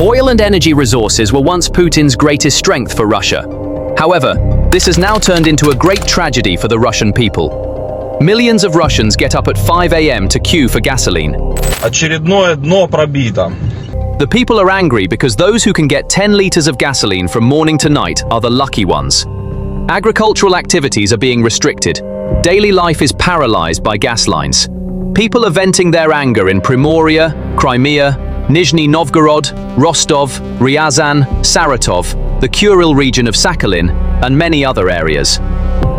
Oil and energy resources were once Putin's greatest strength for Russia. However, this has now turned into a great tragedy for the Russian people. Millions of Russians get up at 5 a.m. to queue for gasoline. Очередное дно пробито. The people are angry because those who can get 10 liters of gasoline from morning to night are the lucky ones. Agricultural activities are being restricted. Daily life is paralyzed by gas lines. People are venting their anger in Primoria, Crimea, Nizhny Novgorod, Rostov, Ryazan, Saratov, the Kuril region of Sakhalin, and many other areas.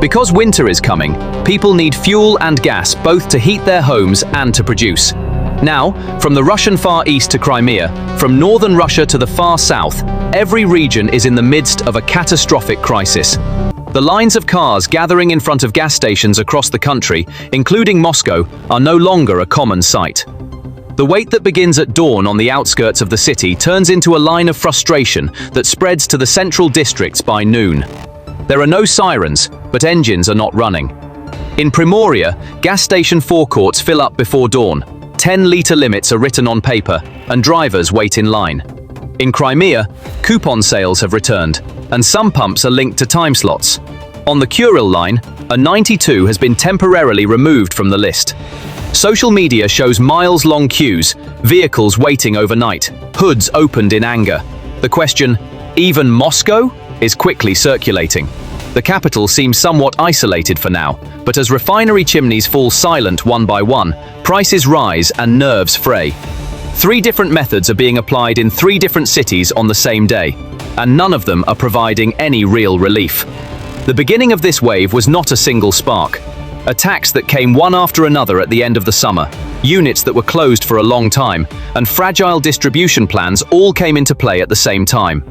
Because winter is coming, people need fuel and gas both to heat their homes and to produce. Now, from the Russian Far East to Crimea, from northern Russia to the far south, every region is in the midst of a catastrophic crisis. The lines of cars gathering in front of gas stations across the country, including Moscow, are no longer a common sight. The wait that begins at dawn on the outskirts of the city turns into a line of frustration that spreads to the central districts by noon. There are no sirens, but engines are not running. In Primoria, gas station forecourts fill up before dawn. 10-liter limits are written on paper, and drivers wait in line. In Crimea, coupon sales have returned, and some pumps are linked to time slots. On the Kuril line, a 92 has been temporarily removed from the list. Social media shows miles-long queues, vehicles waiting overnight, hoods opened in anger. The question, even Moscow, is quickly circulating. The capital seems somewhat isolated for now, but as refinery chimneys fall silent one by one, prices rise and nerves fray. 3 different methods are being applied in 3 different cities on the same day, and none of them are providing any real relief. The beginning of this wave was not a single spark. Attacks that came one after another at the end of the summer, units that were closed for a long time, and fragile distribution plans all came into play at the same time.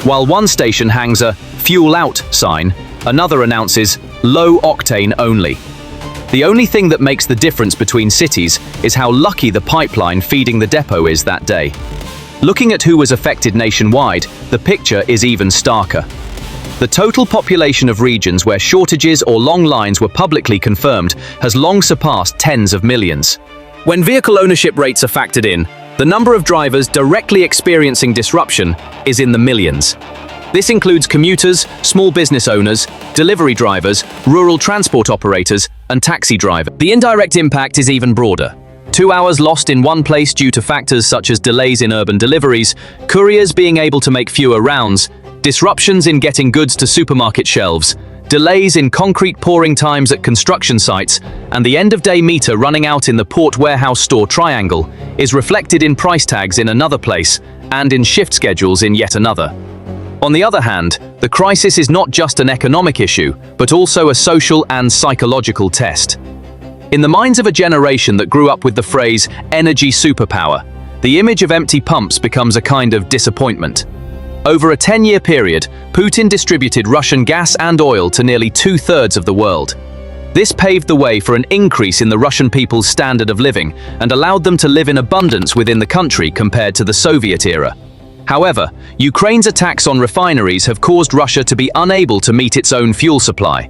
While one station hangs a "fuel out" sign, another announces "low octane only." The only thing that makes the difference between cities is how lucky the pipeline feeding the depot is that day. Looking at who was affected nationwide, the picture is even starker. The total population of regions where shortages or long lines were publicly confirmed has long surpassed tens of millions. When vehicle ownership rates are factored in, the number of drivers directly experiencing disruption is in the millions. This includes commuters, small business owners, delivery drivers, rural transport operators, and taxi drivers. The indirect impact is even broader. 2 hours lost in one place due to factors such as delays in urban deliveries, couriers being able to make fewer rounds, disruptions in getting goods to supermarket shelves, delays in concrete pouring times at construction sites, and the end-of-day meter running out in the port warehouse store triangle is reflected in price tags in another place and in shift schedules in yet another. On the other hand, the crisis is not just an economic issue, but also a social and psychological test. In the minds of a generation that grew up with the phrase "energy superpower," the image of empty pumps becomes a kind of disappointment. Over a 10-year period, Putin distributed Russian gas and oil to nearly 2/3 of the world. This paved the way for an increase in the Russian people's standard of living and allowed them to live in abundance within the country compared to the Soviet era. However, Ukraine's attacks on refineries have caused Russia to be unable to meet its own fuel supply.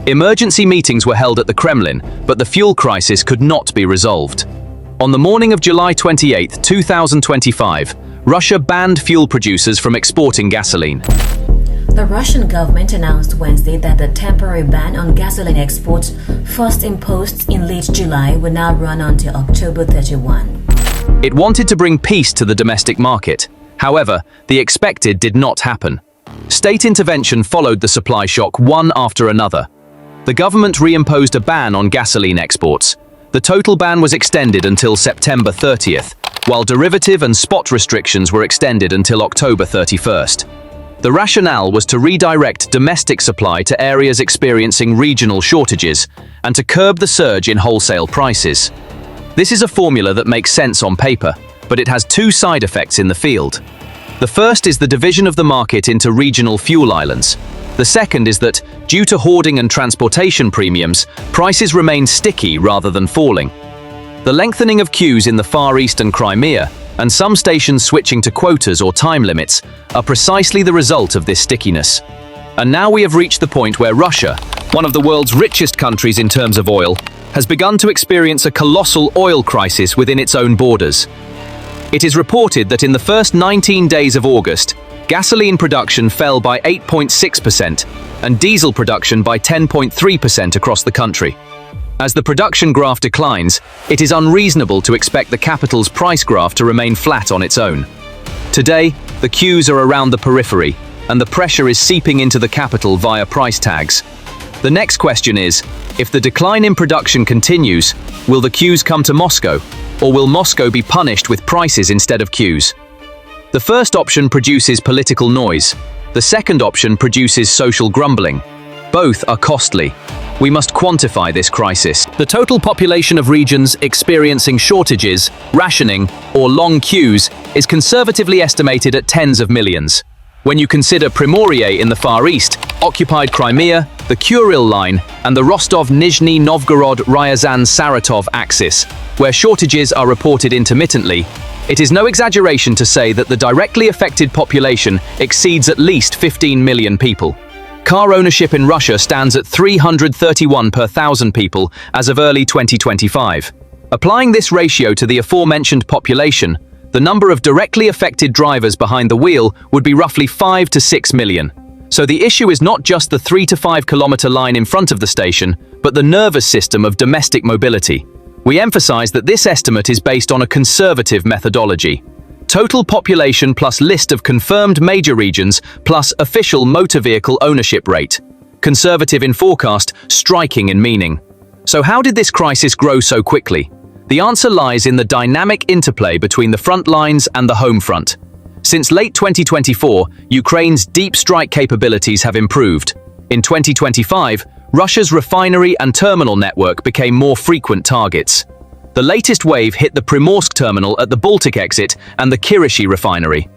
Emergency meetings were held at the Kremlin, but the fuel crisis could not be resolved. On the morning of July 28, 2025, Russia banned fuel producers from exporting gasoline. The Russian government announced Wednesday that the temporary ban on gasoline exports, first imposed in late July, will now run until October 31. It wanted to bring peace to the domestic market. However, the expected did not happen. State intervention followed the supply shock one after another. The government reimposed a ban on gasoline exports. The total ban was extended until September 30th, while derivative and spot restrictions were extended until October 31st. The rationale was to redirect domestic supply to areas experiencing regional shortages and to curb the surge in wholesale prices. This is a formula that makes sense on paper, but it has 2 side effects in the field. The first is the division of the market into regional fuel islands. The second is that, due to hoarding and transportation premiums, prices remain sticky rather than falling. The lengthening of queues in the Far East and Crimea, and some stations switching to quotas or time limits, are precisely the result of this stickiness. And now we have reached the point where Russia, one of the world's richest countries in terms of oil, has begun to experience a colossal oil crisis within its own borders. It is reported that in the first 19 days of August, gasoline production fell by 8.6% and diesel production by 10.3% across the country. As the production graph declines, it is unreasonable to expect the capital's price graph to remain flat on its own. Today, the queues are around the periphery, and the pressure is seeping into the capital via price tags. The next question is, if the decline in production continues, will the queues come to Moscow, or will Moscow be punished with prices instead of queues? The first option produces political noise. The second option produces social grumbling. Both are costly. We must quantify this crisis. The total population of regions experiencing shortages, rationing, or long queues is conservatively estimated at tens of millions. When you consider Primorye in the Far East, occupied Crimea, the Kuril line, and the Rostov-Nizhny Novgorod-Ryazan-Saratov axis, where shortages are reported intermittently, it is no exaggeration to say that the directly affected population exceeds at least 15 million people. Car ownership in Russia stands at 331 per thousand people as of early 2025. Applying this ratio to the aforementioned population, the number of directly affected drivers behind the wheel would be roughly 5 to 6 million. So the issue is not just the 3 to 5 kilometer line in front of the station, but the nervous system of domestic mobility. We emphasize that this estimate is based on a conservative methodology. Total population plus list of confirmed major regions plus official motor vehicle ownership rate. Conservative in forecast, striking in meaning. So how did this crisis grow so quickly? The answer lies in the dynamic interplay between the front lines and the home front. Since late 2024, Ukraine's deep strike capabilities have improved. In 2025, Russia's refinery and terminal network became more frequent targets. The latest wave hit the Primorsk terminal at the Baltic exit and the Kirishi refinery.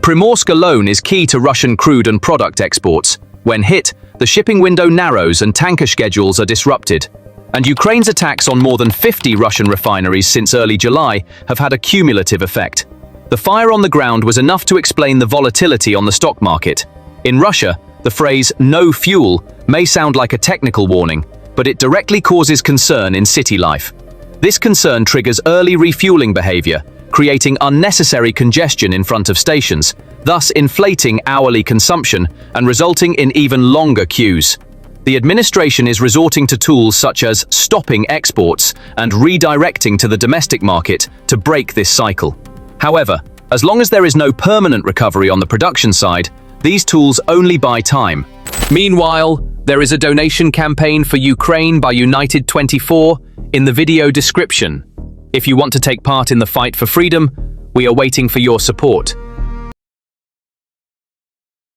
Primorsk alone is key to Russian crude and product exports. When hit, the shipping window narrows and tanker schedules are disrupted. And Ukraine's attacks on more than 50 Russian refineries since early July have had a cumulative effect. The fire on the ground was enough to explain the volatility on the stock market. In Russia, the phrase "no fuel" may sound like a technical warning, but it directly causes concern in city life. This concern triggers early refueling behavior, creating unnecessary congestion in front of stations, thus inflating hourly consumption and resulting in even longer queues. The administration is resorting to tools such as stopping exports and redirecting to the domestic market to break this cycle. However, as long as there is no permanent recovery on the production side, these tools only buy time. Meanwhile, there is a donation campaign for Ukraine by United24 in the video description. If you want to take part in the fight for freedom, we are waiting for your support.